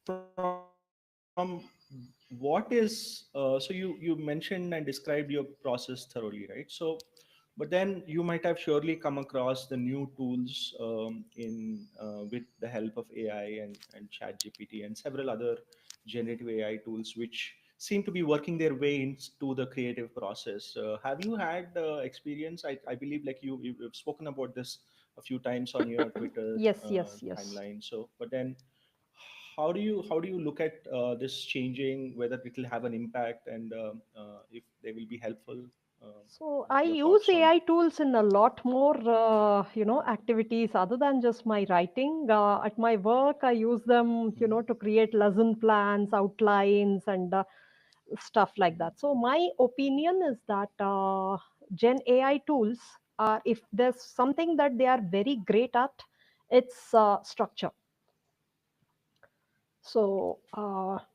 from what is so you mentioned and described your process thoroughly, right? So but then you might have surely come across the new tools in with the help of AI and chat gpt and several other generative AI tools which seem to be working their way into the creative process. Have you had experience? I believe like you've spoken about this a few times on your Twitter Yes, yes, yes. timeline. So but then how do you look at this changing, whether it will have an impact, and if they will be helpful? So I Your use thoughts on? AI tools in a lot more, activities other than just my writing. At my work, I use them, Mhm. to create lesson plans, outlines, and stuff like that. So my opinion is that Gen AI tools are, if there's something that they are very great at, it's structure. So,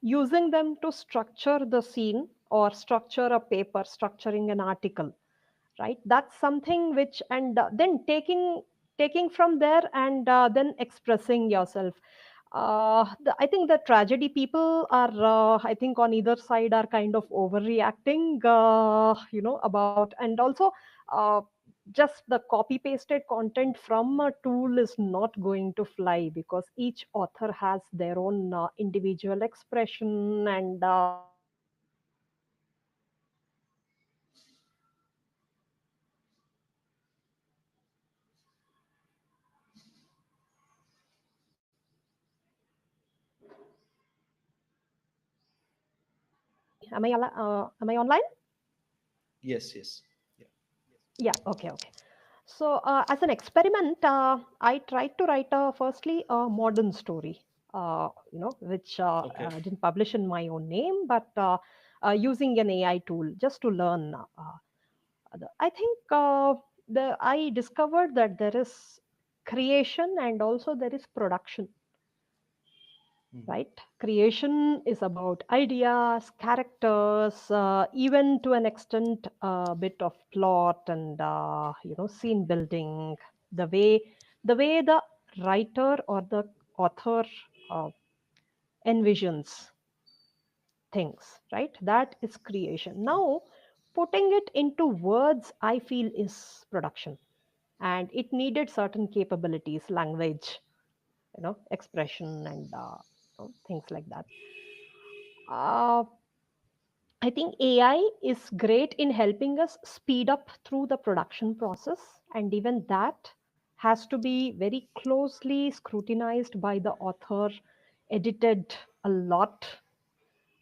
using them to structure the scene or structure a paper, structuring an article, right? That's something which, and then taking from there and then expressing yourself. I think the tragedy people are, I think on either side are kind of overreacting, about, and also uh, just the copy pasted content from a tool is not going to fly, because each author has their own individual expression, and am I online? Yes, yes. Yeah. Yeah, okay, okay. So, as an experiment, I tried to write firstly a modern story, which Okay. I didn't publish in my own name, but using an AI tool just to learn. I think I discovered that there is creation and also there is production, Mhm. right? Creation is about ideas, characters, even to an extent a bit of plot and scene building. The way the writer or the author uh, envisions things, right? That is creation. Okay. Now, putting it into words, I feel is production, and it needed certain capabilities, language, expression, and things like that. Uh, I think AI is great in helping us speed up through the production process, and even that has to be very closely scrutinized by the author, edited a lot.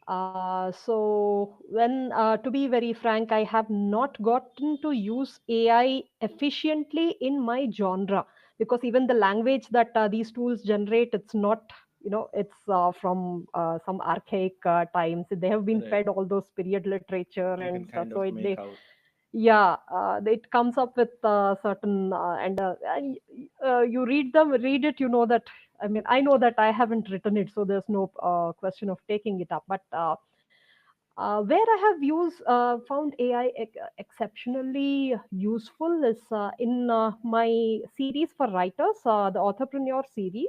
To be very frank, I have not gotten to use AI efficiently in my genre, because even the language that these tools generate, it's not, it's from some archaic times. They have been Right. fed all those period literature You and can stuff. kind So of make out. yeah, it comes up with certain and you read it, you know that. I mean, I know that I haven't written it, so there's no question of taking it up. But where I have found AI exceptionally useful is in my series for writers, the Authorpreneur series,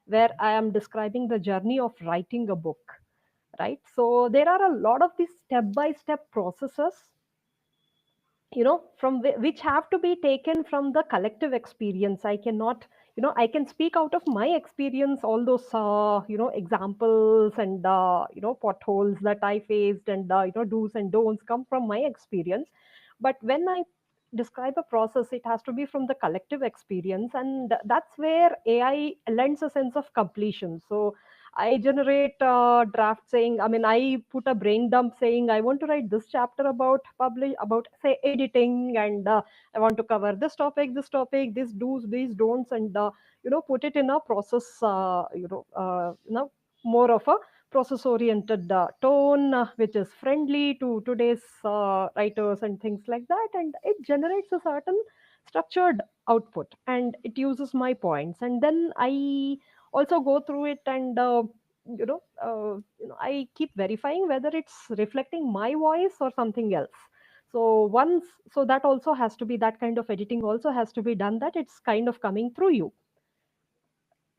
where Mhm. I am describing the journey of writing a book. Right. So there are a lot of these step-by-step processes, which have to be taken from the collective experience. I cannot, I can speak out of my experience, all those examples and potholes that I faced, and do's and don'ts come from my experience. But when I describe a process, it has to be from the collective experience, and that's where AI lends a sense of completion. So I generate draft saying, I mean, I put a brain dump saying, I want to write this chapter about, say, editing, and I want to cover this topic, this do's, these don'ts, and put it in a process, more of a process oriented tone, which is friendly to today's writers and things like that, and it generates a certain structured output, and it uses my points, and then I also go through it, and I keep verifying whether it's reflecting my voice or something else. So once, so that also has to be, that kind of editing also has to be done, that it's kind of coming through you.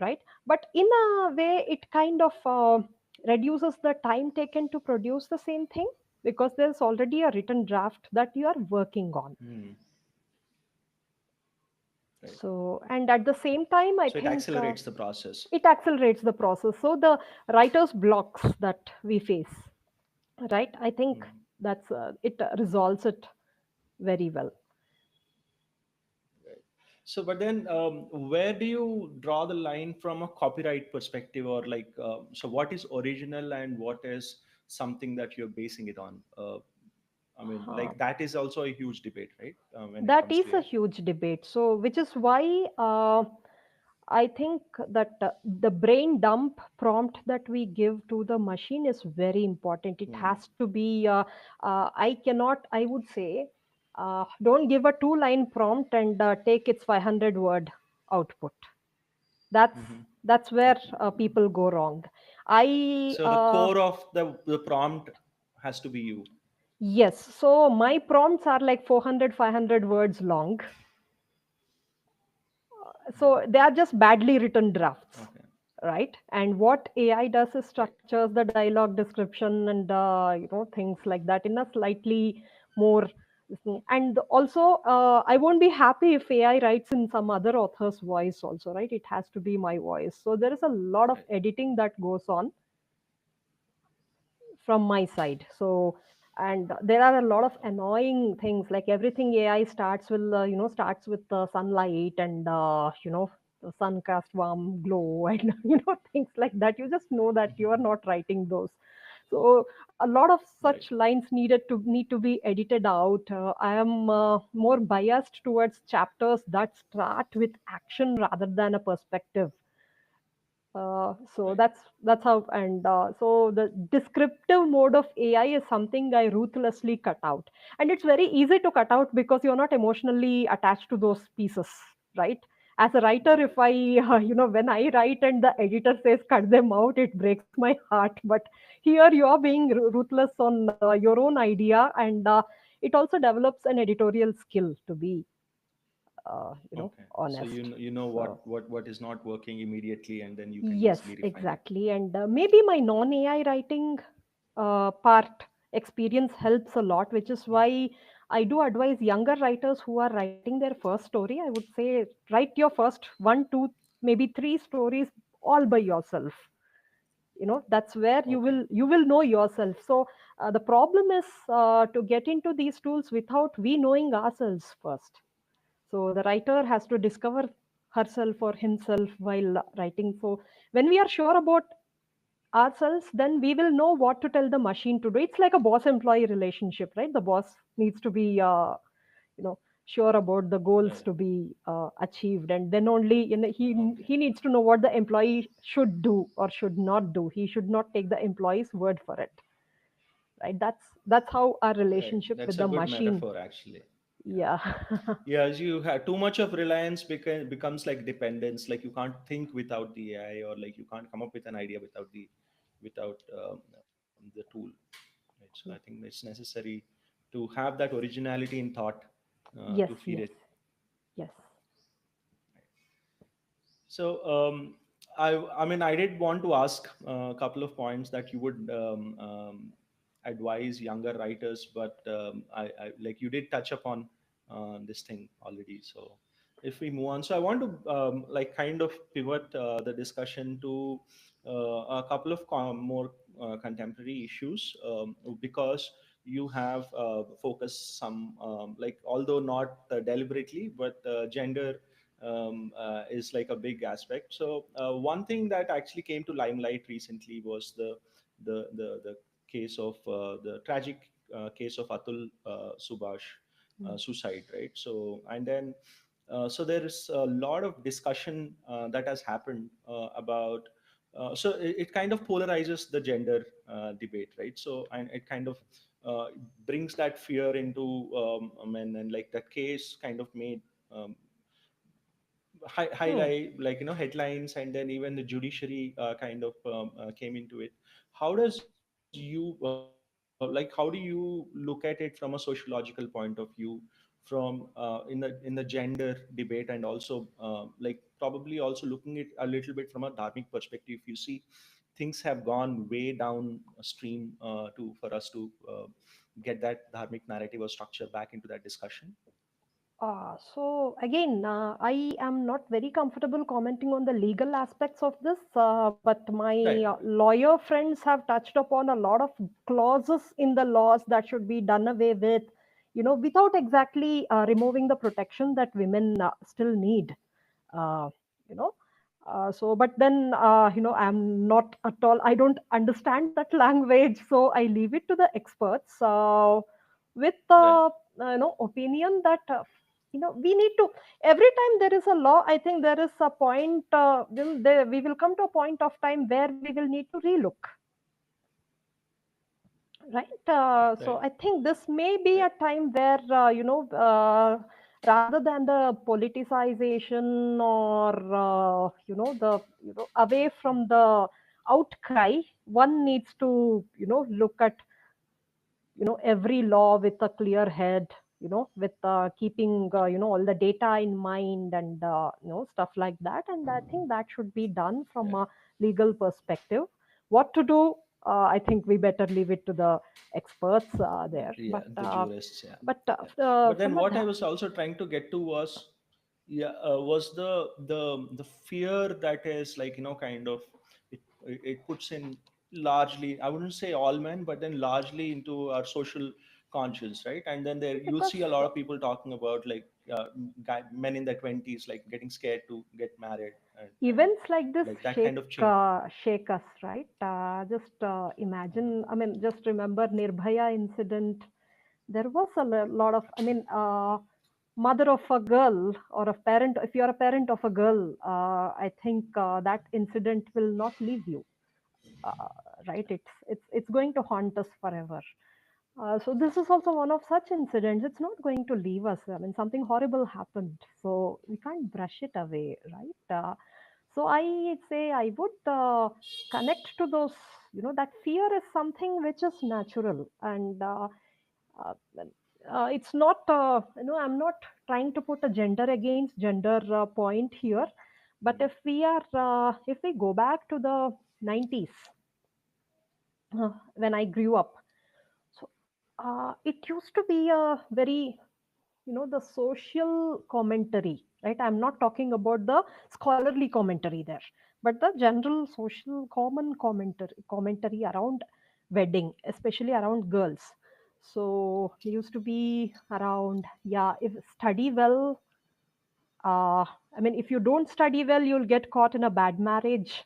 right? But in a way, it kind of reduces the time taken to produce the same thing, because there's already a written draft that you are working on. Hmm. Right. So, and at the same time, I So it think accelerates the process. it accelerates the process. So the writer's blocks that we face, right? I think Hmm. that's it resolves it very well. Right. So, but then, where do you draw the line from a copyright perspective, or like, so what is original and what is something that you're basing it on? I mean, Uh, like that is also a huge debate, right? When it that comes to is a AI. huge debate. So, which is why I think that the brain dump prompt that we give to the machine is very important. It Hmm. has to be, I cannot, I would say, don't give a two-line prompt and take its 500 word output. That's Hmm. that's where Okay. people go wrong. I So the core of the prompt has to be you. Yes, so my prompts are like 400, 500 words long. So Hmm. they are just badly written drafts, Okay. right? And what AI does is Right. structures the dialogue description and things like that in a slightly more and also I won't be happy if AI writes in some other author's voice also, right? It has to be my voice. So there is a lot of Right. editing that goes on from my side. So and there are a lot of annoying things, like everything AI starts with starts with sunlight and the sun cast warm glow and things like that. You just know that you are Mhm. not writing those. So a lot of Right. such lines need to be edited out. I am more biased towards chapters that start with action rather than a perspective. So Right. that's how. And so the descriptive mode of AI is something I ruthlessly cut out, and it's very easy to cut out because you're not emotionally attached to those pieces, right? As a writer, Right. if I when I write and the editor says cut them out, it breaks my heart. But here you are being ruthless on your own idea, and it also develops an editorial skill to be Okay. So honest. you know So what is not working immediately, and then you can yes, easily refine it. exactly. And maybe my non AI writing part experience helps a lot, which is Mm. why I do advise younger writers who are writing their first story. I would say write your first one, two, maybe three stories all by yourself. That's where you Okay. will you will know yourself. So the problem is to get into these tools without we knowing ourselves first. So the writer has to discover herself or himself while writing. So when we are sure about ourselves, then we will know what to tell the machine to do. It's like a boss employee relationship, right? The boss needs to be you know sure about the goals Right. to be achieved, and then only Okay. he needs to know what the employee should do or should not do. He should not take the employee's word for it, right? That's how our Right. relationship That's with a the good machine. metaphor, actually. Yeah. Yeah. Yeah. As you have too much of reliance becomes like dependence. Like you can't think without the AI, or like you can't come up with an idea without the tool. Right. So I think it's necessary to have that originality in thought Yes, to feed yes, it. yes. So, I mean, I did want to ask a couple of points that you would advise younger writers, but I like you did touch upon this thing already. So, if we move on, so I want to like kind of pivot the discussion to a couple of more contemporary issues, because you have focused some like, although not deliberately, but gender is like a big aspect. So one thing that actually came to limelight recently was the case of the tragic case of Atul Subhash Mm. suicide, right? So and then so there is a lot of discussion that has happened about. So it kind of polarizes the gender debate, right? So and it kind of uh, brings that fear into men, and like that case kind of made um, Hmm. highlight, like, headlines, and then even the judiciary kind of came into it. How does you like, how do you look at it from a sociological point of view, from from in the gender debate, and also like probably also looking at a little bit from a dharmic perspective. You see, things have gone way down stream to for us to get that dharmic narrative or structure back into that discussion. So again, I am not very comfortable commenting on the legal aspects of this, but my Right. lawyer friends have touched upon a lot of clauses in the laws that should be done away with, without exactly removing the protection that women still need. Uh, you know, so but then I'm not at all. I don't understand that language, so I leave it to the experts with Right. the opinion that we need to, every time there is a law, I think there is a point we will come to a point of time where we will need to relook, right? So Right. I think this may be a Right. time where rather than the politicization or the away from the outcry, one needs to look at every law with a clear head, with keeping all the data in mind, and stuff like that. And I think that should be done from Right. a legal perspective. What to do, I think we better leave it to the experts there. Yeah, the jurists. Yeah. But Yeah. But then from a what I was also trying to get to was, yeah, was the fear that is like, kind of, it puts in largely, I wouldn't say all men, but then largely into our social conscience, right? And then there you'll because see a lot of people talking about like men in their 20s like getting scared to get married, and events like this like that shake kind of change. shake us, right? Just imagine, I mean, just remember Nirbhaya incident. There was a lot of, I mean, mother of a girl, or a parent, if you're a parent of a girl, I think that incident will not leave you, uh, right? It's going to haunt us forever. So this is also one of such incidents. It's not going to leave us. I mean, something horrible happened, so we can't brush it away, right? So I say I would connect to those. That fear is something which is natural, and uh, it's not. I'm not trying to put a gender against gender point here, but if we go back to the 90s, when I grew up, so it used to be a very, the social commentary, right? I'm not talking about the scholarly commentary there, but the general social common commentary around wedding, especially around girls. So it used to be around, yeah, if study well, I mean, if you don't study well, you'll get caught in a bad marriage.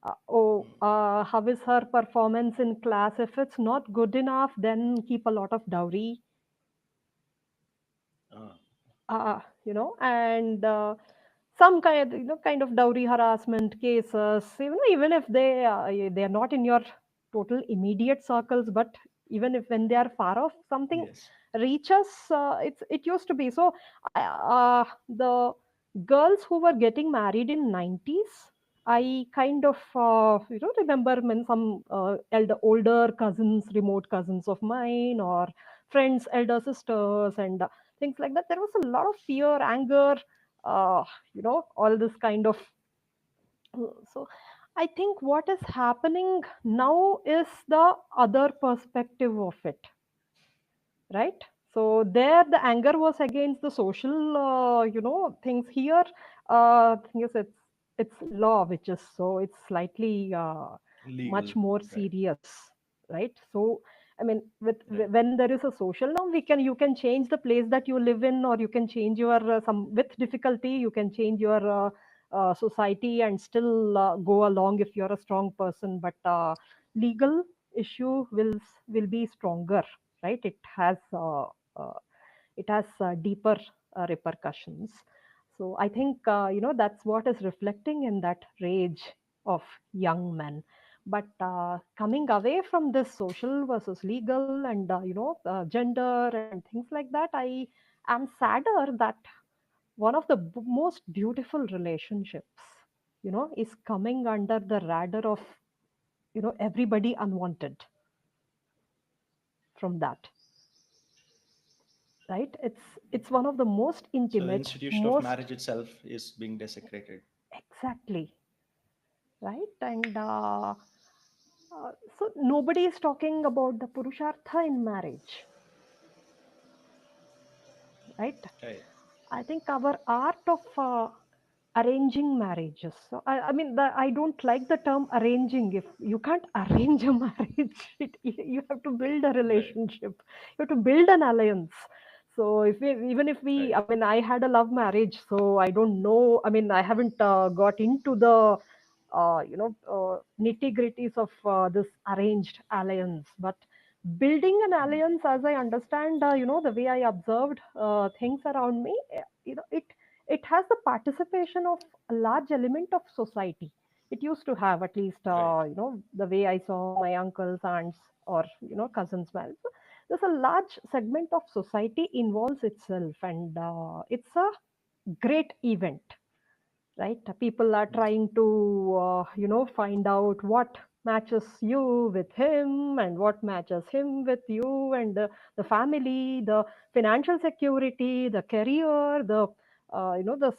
How is her performance in class? If it's not good enough, then keep a lot of dowry. uh, And some kind of dowry harassment cases, even if they are not in your total immediate circles, but even if when they are far off, something yes. reaches. It used to be so. The girls who were getting married in 90s, I kind of remember when some older cousins, remote cousins of mine, or friends, elder sisters, and things like that. There was a lot of fear, anger, all this kind of. So I think what is happening now is the other perspective of it, right? So there, the anger was against the social, things. Here, thing is, it's law, which is, so it's slightly Legal. much more Right. serious, right? So I mean, Right. when there is a social norm, you can change the place that you live in, or you can change your some with difficulty. You can change your society and still go along if you're a strong person. But legal issue will be stronger, right? Uh, it has deeper repercussions. So I think that's what is reflecting in that rage of young men. But coming away from this social versus legal, and gender and things like that, I am sadder that one of the most beautiful relationships is coming under the radar of everybody unwanted from that. right? It's one of the most So the intimate, institution of most marriage itself is being desecrated. exactly, right? And so nobody is talking about the purushartha in marriage, right? Right. I think our art of arranging marriages. So I mean, I don't like the term arranging. If you can't arrange a marriage, you have to build a Right. relationship. You have to build an alliance. So even if we, Right. I mean, I had a love marriage, so I don't know. I mean, I haven't got into the nitty gritties of this arranged alliance, but building an Mm. alliance, as I understand, the way I observed things around me, it has the participation of a large element of society. It used to have, at least Right. the way I saw my uncles, aunts, or cousins married. So there's a large segment of society involves itself, and it's a great event, right? People are Mm. trying to find out what matches you with him and what matches him with you, and the family, the financial security, the career, the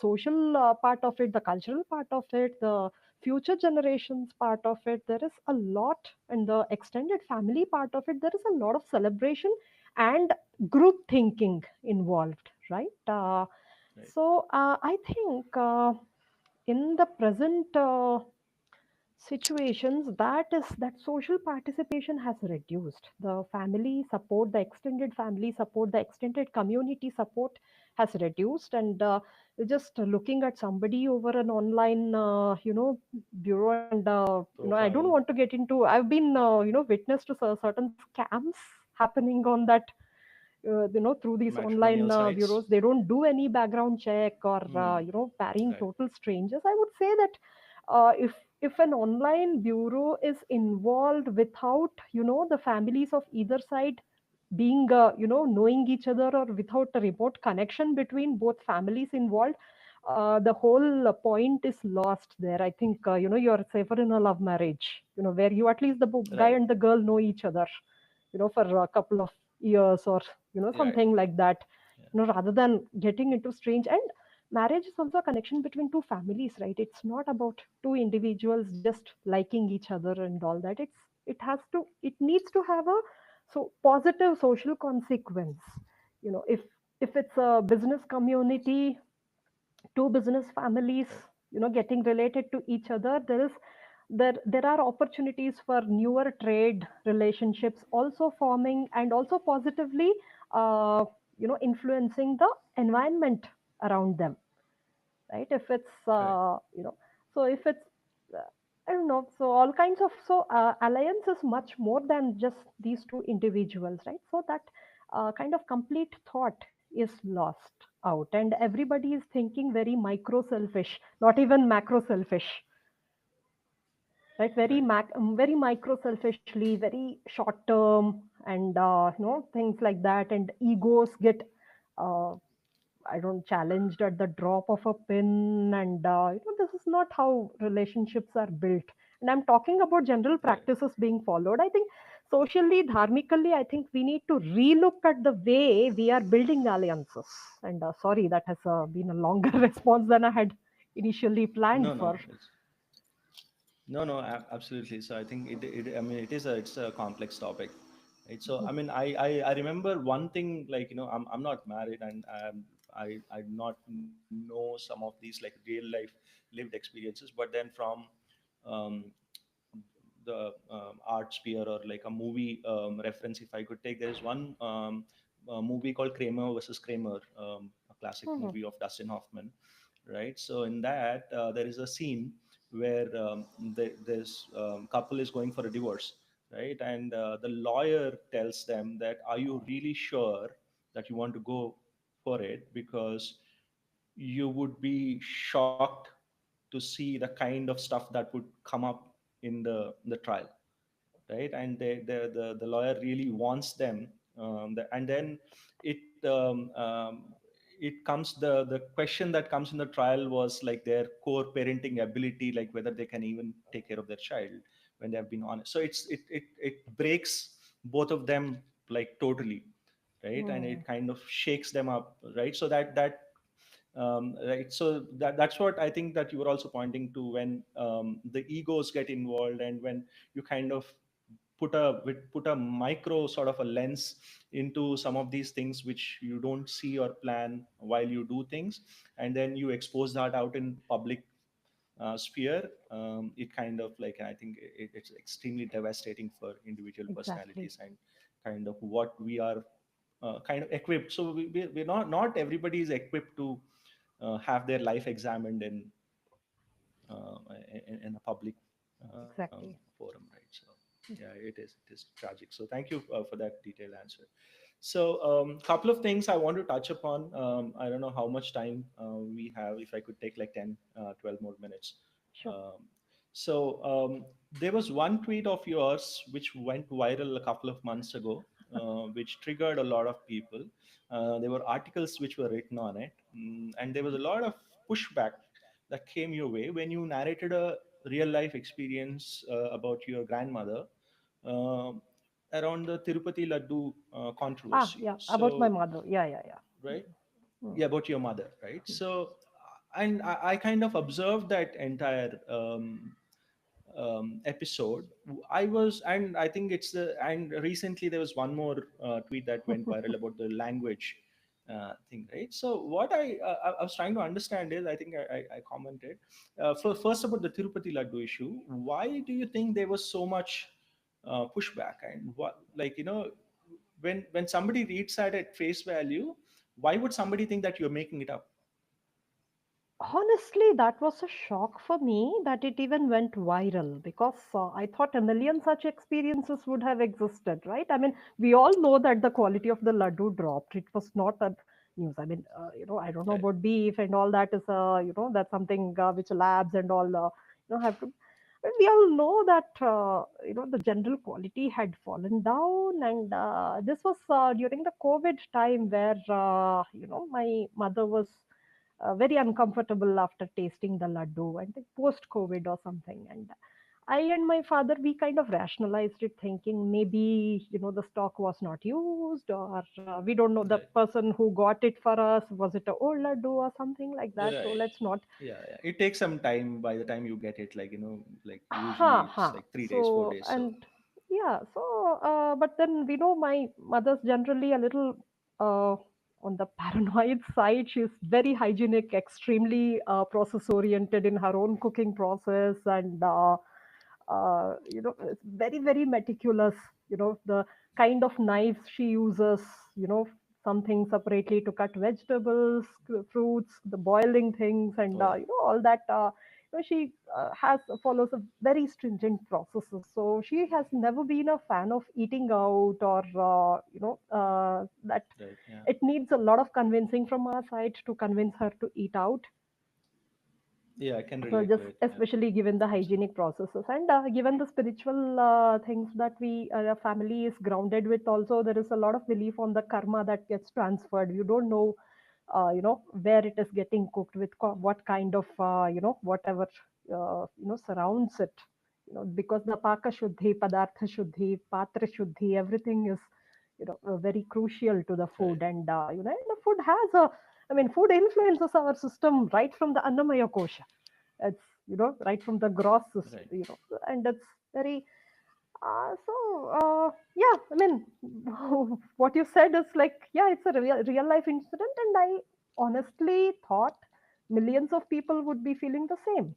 social part of it, the cultural part of it, the future generations part of it. There is a lot, and the extended family part of it. There is a lot of celebration and group thinking involved, right? Right. I think in the present situations, that social participation has reduced. The family support, the extended family support, the extended community support has reduced, and just looking at somebody over an online bureau, and I don't Profile. want to get into. I've been witness to certain scams happening on that, through these online Matrimonial sites. bureaus. They don't do any background check, or Mm. marrying Right. total strangers. I would say that if an online bureau is involved without the families of either side being knowing each other, or without a remote connection between both families involved, the whole point is lost there. I think you're safer in a love marriage, where you, at least the guy Right. and the girl, know each other for a couple of years, or Right. something like that, Yeah. rather than getting into strange. And marriage is also a connection between two families, right? It's not about two individuals just liking each other and all that. It needs to have a positive social consequence. If it's a business community, two business families Right. getting related to each other, there are opportunities for newer trade relationships also forming, and also positively uh, influencing the environment around them, right? If it's Right. so if it's uh, I don't know, so all kinds of, alliance is much more than just these two individuals, right? So that kind of complete thought is lost out, and everybody is thinking very micro selfish, not even macro selfish, right? Very Right. very micro selfishly, very short term, and things like that, and egos get uh, I don't challenged at the drop of a pin, and this is not how relationships are built. And I'm talking about general Right. practices being followed. I think socially, dharmically, I think we need to relook at the way we are building alliances. And sorry, that has been a longer response than I had initially planned No, for. no. No, no, absolutely. So I think I mean, it's a complex topic, right? So I mean, I remember one thing, like, I'm not married, and I do not know some of these like real life lived experiences, but then from um, the art sphere, or like a movie reference, if I could take, there is one movie called Kramer versus Kramer, a classic Mhm. movie of Dustin Hoffman, right? So in that, there is a scene where this couple is going for a divorce, right? And the lawyer tells them that, are you really sure that you want to go for it? Because you would be shocked to see the kind of stuff that would come up in the trial, right? And the lawyer really wants them, and then it it comes, the question that comes in the trial was like their core parenting ability, like whether they can even take care of their child when they have been honest. So it breaks both of them, like, totally, right? And Hmm. it kind of shakes them up, right? So right, so that's what I think that you were also pointing to, when the egos get involved, and when you kind of put a micro sort of a lens into some of these things which you don't see or plan while you do things, and then you expose that out in public sphere. It kind of like, I think it's extremely devastating for individual Exactly. personalities, and kind of what we are kind of equipped. So we're not everybody is equipped to have their life examined in a public Exactly. forum, right? So yeah, it is tragic. So thank you for that detailed answer. So couple of things I want to touch upon. I don't know how much time we have. If I could take like 10, 12 more minutes. Sure. Um, so there was one tweet of yours which went viral a couple of months ago, which triggered a lot of people. There were articles which were written on it, and there was a lot of pushback that came your way when you narrated a real life experience about your grandmother, um around the Tirupati Laddu Ah, controversy. yeah. About my So, mother. Yeah, yeah, yeah. right? Hmm. Yeah, about your mother, right? So, and I kind of observed that entire episode. I was, and I think it's and recently there was one more tweet that went viral about the language thing, right? So what I was trying to understand is, I think I commented first about the Tirupati Laddu issue. Why do you think there was so much pushback, and what, like, when somebody reads that at face value, why would somebody think that you're making it up? Honestly, that was a shock for me that it even went viral because I thought a million such experiences would have existed, right? I mean, we all know that the quality of the laddu dropped. It was not a news. I mean, I don't know Right. about beef and all that is, that's something which labs and all, have to. But we all know that, the general quality had fallen down. And this was during the COVID time where, my mother was very uncomfortable after tasting the laddu and post COVID or something. And I and my father, we kind of rationalized it, thinking maybe the stock was not used, or we don't know the Right. person who got it for us. Was it a old laddu or something like that? So Right. let's not. Yeah. It takes some time by the time you get it. Like, like Ha usually it's ha. like 3 days, 4 days. So So, and yeah. So but then we know my mother's generally a little uh, on the paranoid side. She's very hygienic, extremely process oriented in her own cooking process, and it's very very meticulous. The kind of knives she uses. Something separately to cut vegetables, fruits, the boiling things, and oh yeah. all that. She has follows a very stringent processes. So she has never been a fan of eating out, or that Right. Yeah. it needs a lot of convincing from our side to convince her to eat out. Yeah. I can So relate to just it. Yeah. especially given the Absolutely. hygienic processes, and given the spiritual things that we family is grounded with, also there is a lot of belief on the karma that gets transferred. You don't know where it is getting cooked with, what kind of whatever surrounds it, because the paka shuddhi, padartha shuddhi, patra shuddhi, everything is very crucial to the food. Right. And and the food has a, I mean, food influences our system right from the annamaya kosha. It's right from the gross system, Right. and it's very so yeah, I mean, what you said is like, yeah, it's a real life incident, and I honestly thought millions of people would be feeling the same,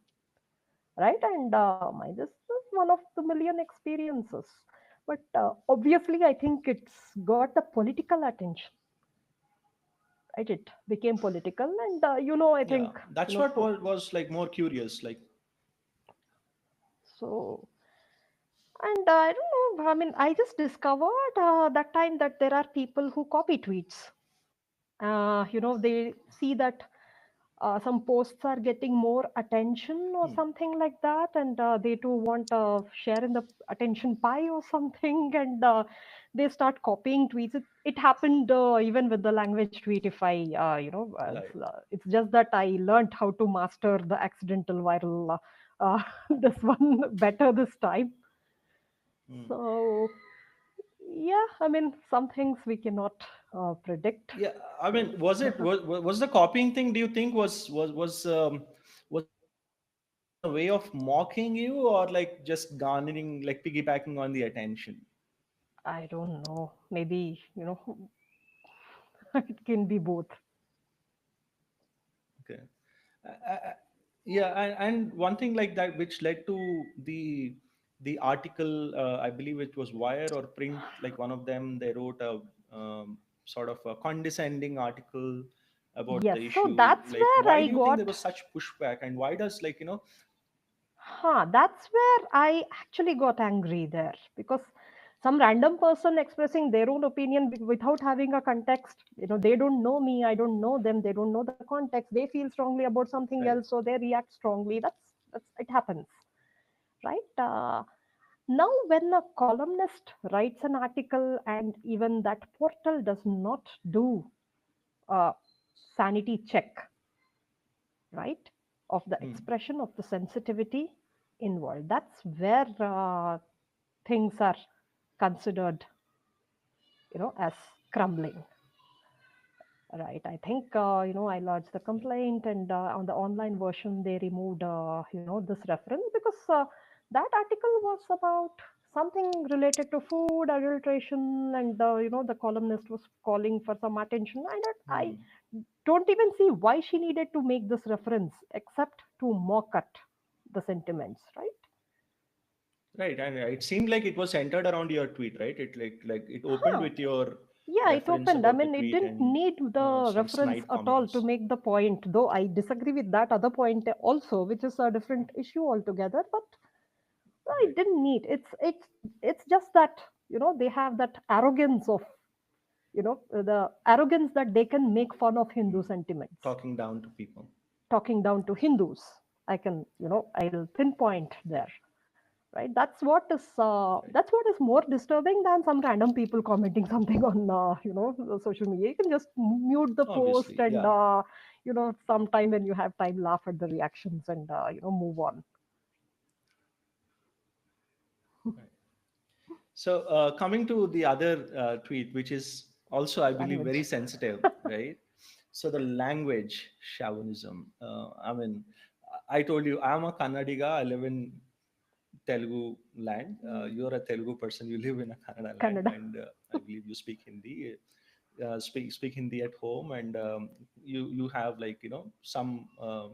right? And my this is one of the million experiences, but obviously I think it's got the political attention, right? It became political, and I Yeah. think That's what so. was like more curious. Like, So, and I don't know. I mean, I just discovered that time that there are people who copy tweets. They see that some posts are getting more attention or hmm, something like that, and they too want a share in the attention pie or something, and they start copying tweets. It happened even with the language tweet. If I, right. it's just that I learned how to master the accidental viral this one better this time. Hmm. So Yeah, I mean, some things we cannot predict. Yeah, I mean, So, was the copying thing? Do you think was it in a way of mocking you, or like just garnering, like piggybacking on the attention? I don't know. Maybe, it can be both. Okay. Yeah, and one thing like that which led to the article, I believe it was Wire or Print, like one of them, they wrote a sort of a condescending article about Yes, the so issue. that's Like, where why I do you think there got, was such pushback, and why does, that's where I actually got angry there, because some random person expressing their own opinion without having a context, they don't know me, I don't know them, they don't know the context, they feel strongly about something right? else, so they react strongly. That's it happens, right? Now, when a columnist writes an article and even that portal does not do a sanity check, right, of the Hmm. expression of the sensitivity involved, that's where things are considered, as crumbling. Right. I think, I lodged the complaint, and on the online version, they removed, this reference, because that article was about something related to food adulteration, and the columnist was calling for some attention. I Hmm. don't even see why she needed to make this reference except to mock at the sentiments, right? Right, and it seemed like it was centered around your tweet, right? It like it opened Huh. with your Yeah, it reference opened. I about the mean, it tweet didn't and need the some reference snide at all to comments. make the point, though I disagree with that other point also, which is a different issue altogether. But no, it Right. didn't need. It's just that, they have that arrogance of, the arrogance that they can make fun of Hindu Hmm. sentiments, Talking down to people. talking down to Hindus. I can, I'll pinpoint there, right? Right. That's what is more disturbing than some random people commenting something on, the social media. You can just mute the post, Obviously, and yeah. sometime when you have time, laugh at the reactions, and move on. Right. So coming to the other tweet, which is also, I believe, very Language. sensitive, right? So the language chauvinism. I mean, I told you I'm a Kannadiga. I live in Telugu land. You're a Telugu person. You live in a Kannada land, Canada. and I believe you speak Hindi. Speak Hindi at home, and you have, like, some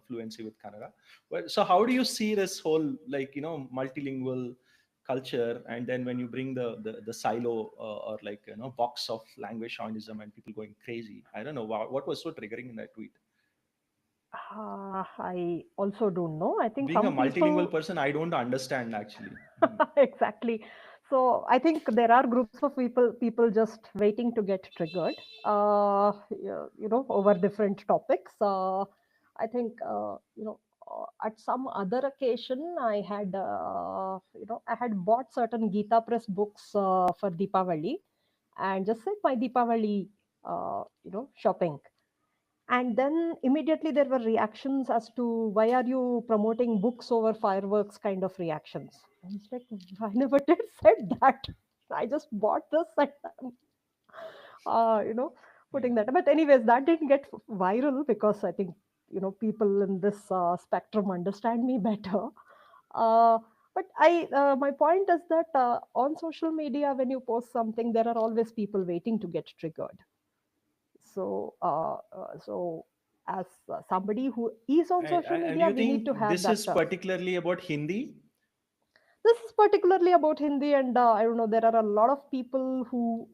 fluency with Kannada. But so how do you see this whole, like, multilingual culture, and then when you bring the silo, or like, box of language chauvinism and people going crazy? I don't know what was so triggering in that tweet. I also don't know. I think Being a some multilingual people. person, I don't understand actually. Hmm. Exactly. So I think there are groups of people just waiting to get triggered, over different topics. I think, at some other occasion, I had bought certain Gita Press books for Deepavali, and just said my Deepavali, shopping. And then immediately there were reactions as to, why are you promoting books over fireworks, kind of reactions. I was like, I never did said that. I just bought this, and I'm, uh, you know putting Yeah. that. But anyways, that didn't get viral, because I think, people in this spectrum understand me better. uh, but my point is that, on social media, when you post something, there are always people waiting to get triggered. So as somebody who is on Right. social And media, you we need think to have this that. is particularly about Hindi? This is particularly about Hindi, and I don't know. There are a lot of people who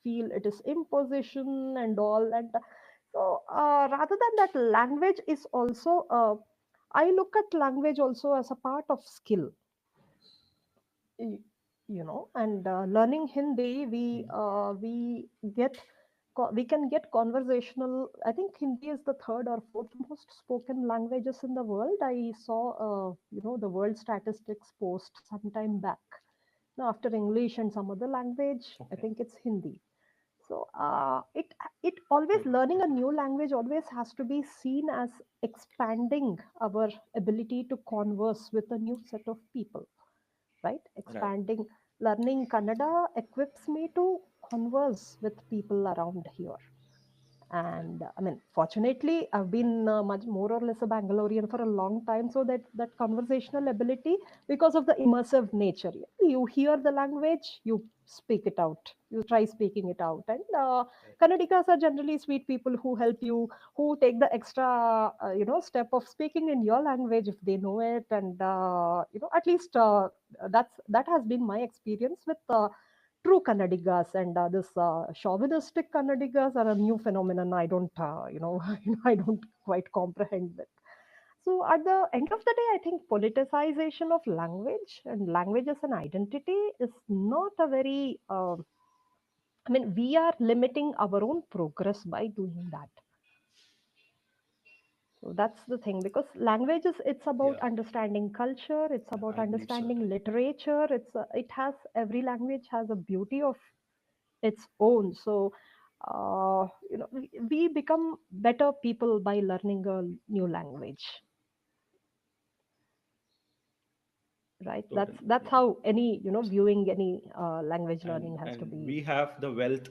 feel it is imposition and all, and so rather than that, language is also. I look at language also as a part of skill, y- and learning Hindi, Hmm. get we can get conversational. I think Hindi is the third or fourth most spoken languages in the world. I saw, the world statistics post some time back. Now, after English and some other language, I Okay. think it's Hindi. So it always, Right. learning a new language always has to be seen as expanding our ability to converse with a new set of people, right? Right. Expanding. learning Kannada equips me to converse with people around here. And I mean, fortunately, I've been much more or less a Bangalorean for a long time, so that conversational ability, because of the immersive nature, you hear the language, you speak it out, you try speaking it out. And Kannadigas are generally sweet people who help you, who take the extra step of speaking in your language if they know it. And at least that has been my experience with true Kannadigas. And this chauvinistic Kannadigas are a new phenomenon. I don't, I don't quite comprehend it. So at the end of the day, I think politicization of language and language as an identity is not a very, I mean, we are limiting our own progress by doing that. So that's the thing, because languages, it's about Yeah, understanding culture, it's yeah, about I believe so. understanding literature. It has, every language has a beauty of its own. So we become better people by learning a new language, right? that's Totally. that's Yeah. how any, viewing any language learning has to And be. we have the wealth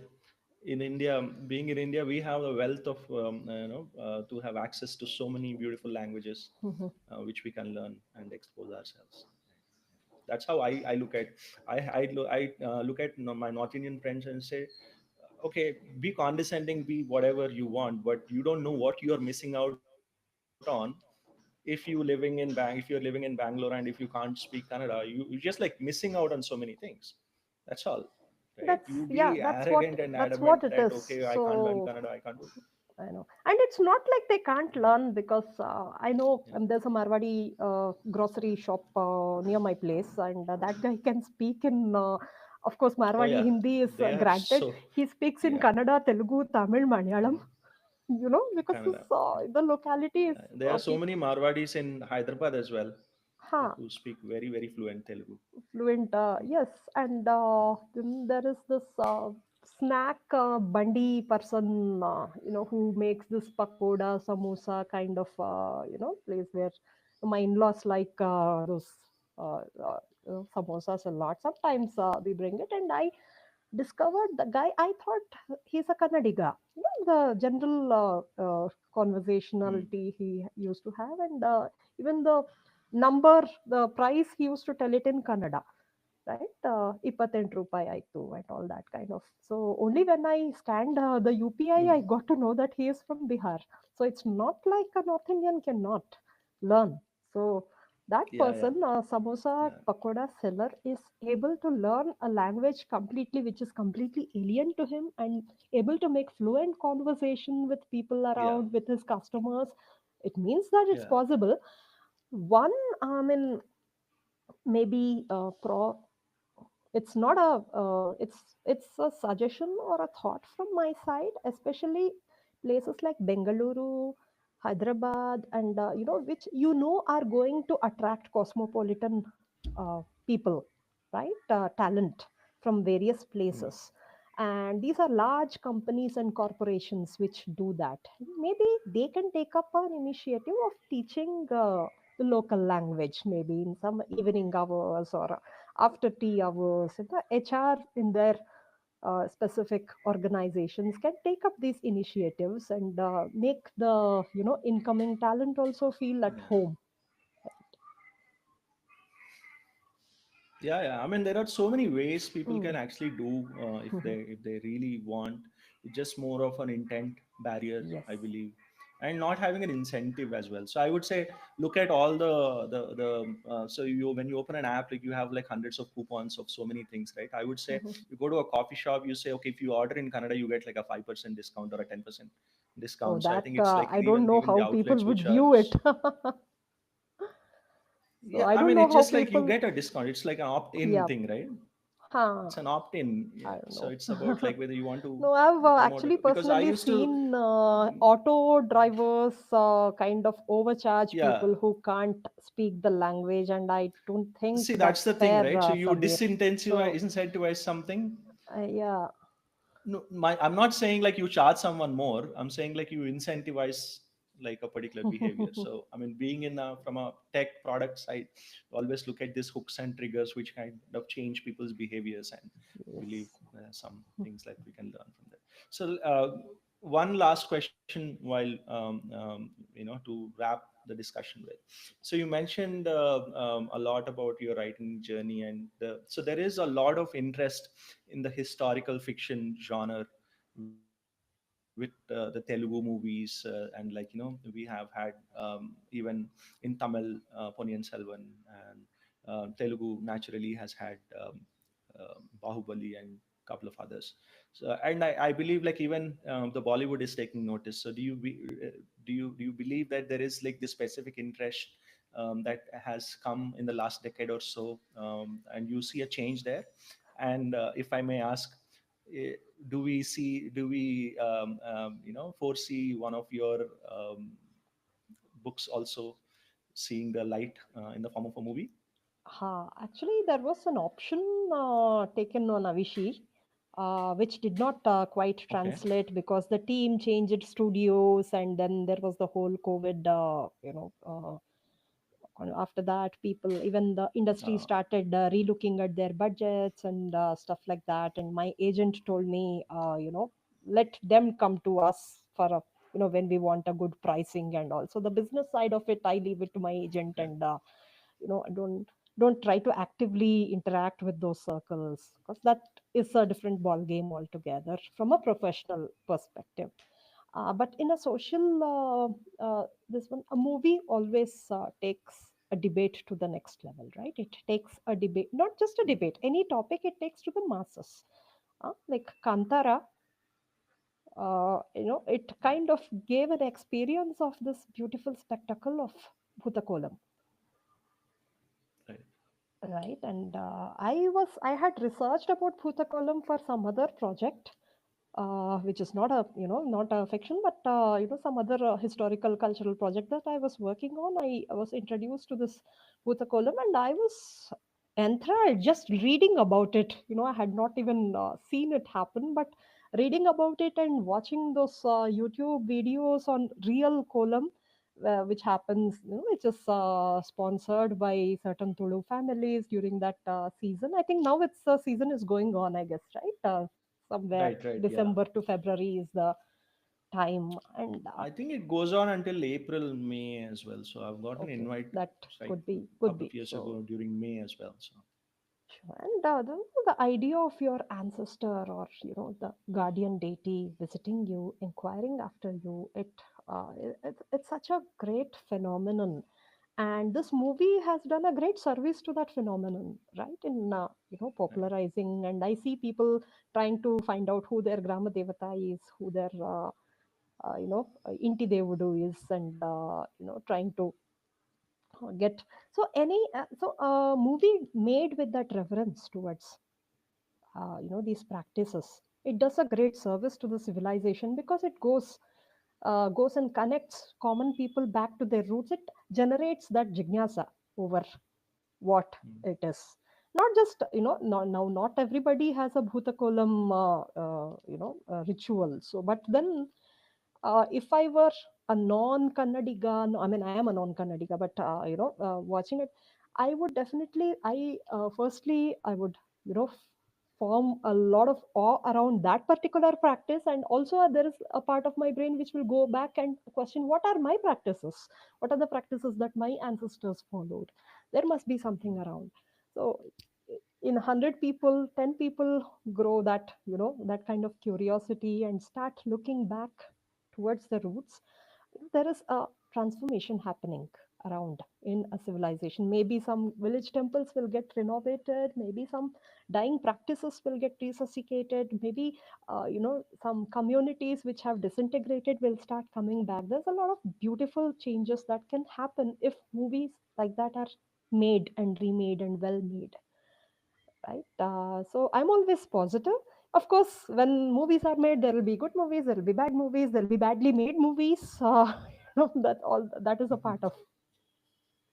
in India. Being in India, we have the wealth of to have access to so many beautiful languages Mhm. which we can learn and expose ourselves. That's how I look at. I look at my North Indian friends and say, okay, be condescending, be whatever you want, but you don't know what you are missing out on if you're living in Bangalore and if you can't speak Kannada. You're just like missing out on so many things. That's all, right? That's, You yeah, be arrogant and that's adamant what it that is. okay, I can't learn So Kannada, I can't do. I know, and it's not like they can't learn, because I know, Yeah. there's a Marwadi grocery shop near my place, and that guy can speak in, of course, Oh Marwadi yeah, Hindi is they are granted. so. He speaks in Yeah, Kannada, Telugu, Tamil, Malayalam, because this, Kannada. the locality is Yeah. There are so many Marwadis in Hyderabad as well huh, who speak very very fluent Telugu. fluent. Yes, and then there is this snack bandi person, who makes this pakoda, samosa kind of, place where my in-laws like those samosas a lot. Sometimes we bring it, and I discovered the guy. I thought he's a Kannadiga. The general Hmm. conversationality he used to have, and even number, the price, he used to tell it in Kannada, right? 28 ರೂಪಾಯಿ ಆಯ್ತು and all that kind of. So only when I scanned the UPI, Hmm. I got to know that he is from Bihar. So it's not like a North Indian cannot learn. So that Yeah, yeah, person, samosa yeah, pakoda seller, is able to learn a language completely, which is completely alien to him, and able to make fluent conversation with people yeah, around, with his customers. It means that it's yeah. possible. One, I mean, maybe it's not a it's a suggestion or a thought from my side, especially places like Bengaluru, Hyderabad, and which are going to attract cosmopolitan people, right? Talent from various Hmm. places, and these are large companies and corporations which do that. Maybe they can take up an initiative of teaching the local language, maybe in some evening hours or after tea hours. The HR in their specific organizations can take up these initiatives and make the incoming talent also feel at Yeah. home. Yeah, yeah. I mean, there are so many ways people Mm. can actually do if they really want. It's just more of an intent barrier, Yes. I believe, and not having an incentive as well. So I would say, look at all the so you when you open an app, like you have like hundreds of coupons of so many things, right? I would say Mhm. you go to a coffee shop, you say, okay, if you order in Canada, you get like a 5% discount or a 10% Oh, discount. So I that think it's like I don't know even the how people outlets would which are. view it. So Yeah, I I don't mean, know it's how just like you people. get a discount. It's like an opt-in Yeah. thing, right? Huh. It's an opt-in. I Yeah. don't So know. it's about like whether you want to No, I've promote actually it. Because I personally used to. seen auto drivers kind of overcharge Yeah. people who can't speak the language, and I don't think See, that's that's the thing, fair, right? So you Sabir. So incentivize something. yeah, No, I'm not saying like you charge someone more. I'm saying like you incentivize. like a particular behavior. So I mean, being in from a tech product side, always look at these hooks and triggers which kind of change people's behaviors, and believe Yes. some things that we can learn from that. So one last question while to wrap the discussion with. So you mentioned a lot about your writing journey, and so there is a lot of interest in the historical fiction genre with the Telugu movies, and like we have had even in Tamil, Ponniyin Selvan, and Telugu naturally has had Bahubali and couple of others. So, and I believe like even the Bollywood is taking notice. So do you believe that there is like this specific interest that has come in the last decade or so, and you see a change there? And if I may ask, eh, do we foresee one of your books also seeing the light in the form of a movie? Actually, there was an option taken on Avishi, which did not quite Okay. translate because the team changed studios, and then there was the whole COVID. After that, people, even the industry, uh, started relooking at their budgets and stuff like that. And my agent told me, let them come to us for a, when we want a good pricing and all. So the business side of it, I leave it to my agent, yeah. and don't try to actively interact with those circles, because that is a different ball game altogether from a professional perspective. But in a social, this one, a movie always takes a debate to the next level, right? It takes a debate, not just a debate, any topic, it takes to the masses. Like Kantara, it kind of gave an experience of this beautiful spectacle of Bhutakolam, Right. right? And I had researched about Bhutakolam for some other project, which is not a, not a fiction, but some other historical cultural project that I was working on. I was introduced to this Bhutakolam, and I was enthralled just reading about it. I had not even seen it happen, but reading about it and watching those YouTube videos on real kolam, which happens, which is sponsored by certain Tulu families during that season. I think now it's season is going on, I guess, right? Somewhere Right, right, yeah. December to February is the time, and I think it goes on until April, May as well. So I've got an okay, invite that like a could couple be of years so. ago during May as well. So Sure. And the idea of your ancestor, or the guardian deity visiting you, inquiring after you, it's such a great phenomenon. And this movie has done a great service to that phenomenon, right? In right, popularizing, and I see people trying to find out who their Grama Devata is, who their Inti Devudu is, and trying to get, so any so a movie made with that reverence towards these practices, it does a great service to the civilization, because it goes and connects common people back to their roots. It generates that jignasa over what mm, it is. Not just, now not everybody has a bhutakolam ritual. So but then, if I were a non-Kannadiga, no, I mean, I am a non-Kannadiga, but watching it, I would definitely, firstly, I would, form a lot of awe around that particular practice, and also there is a part of my brain which will go back and question, what are my practices? What are the practices that my ancestors followed? There must be something around. So in 100 people, 10 people grow that, that kind of curiosity and start looking back towards the roots. There is a transformation happening around in a civilization. Maybe some village temples will get renovated, maybe some dying practices will get resuscitated, maybe some communities which have disintegrated will start coming back. There's a lot of beautiful changes that can happen if movies like that are made and remade and well made, right? So I'm always positive. Of course, when movies are made, there will be good movies, there will be bad movies, there will be badly made movies. That is a part of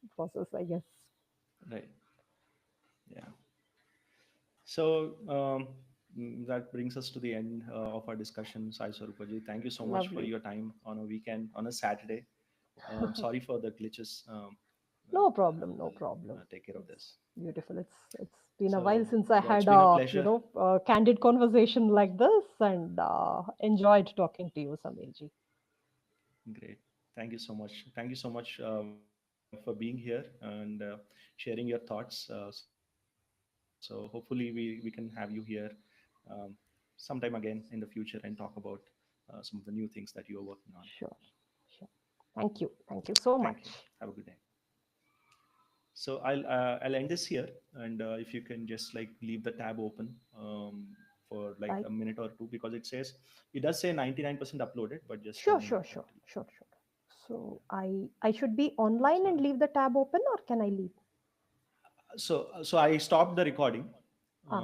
the process, I guess. right, yeah. So that brings us to the end of our discussion. Sai Swarupaji, thank you so much for Lovely. your time on a weekend, on a Saturday. Sorry for the glitches. No problem, no I'll problem. take care of It's this. beautiful. It's been a while So since I yeah, it's had been a a pleasure. candid conversation like this, and enjoyed talking to you, Samirji. Great. Thank you so much. Thank you so much for being here and sharing your thoughts. So hopefully we can have you here um, sometime again in the future and talk about some of the new things that you are working on. Sure, sure. Thank you so Thank you. much. Have a good day. So I'll end this here, and if you can just like leave the tab open for like I a minute or two, because it does say 99% uploaded, but just Sure, one sure, minute sure, actually. sure, sure. So I should be online and So leave the tab open, or can I leave? so I stopped the recording. Ah,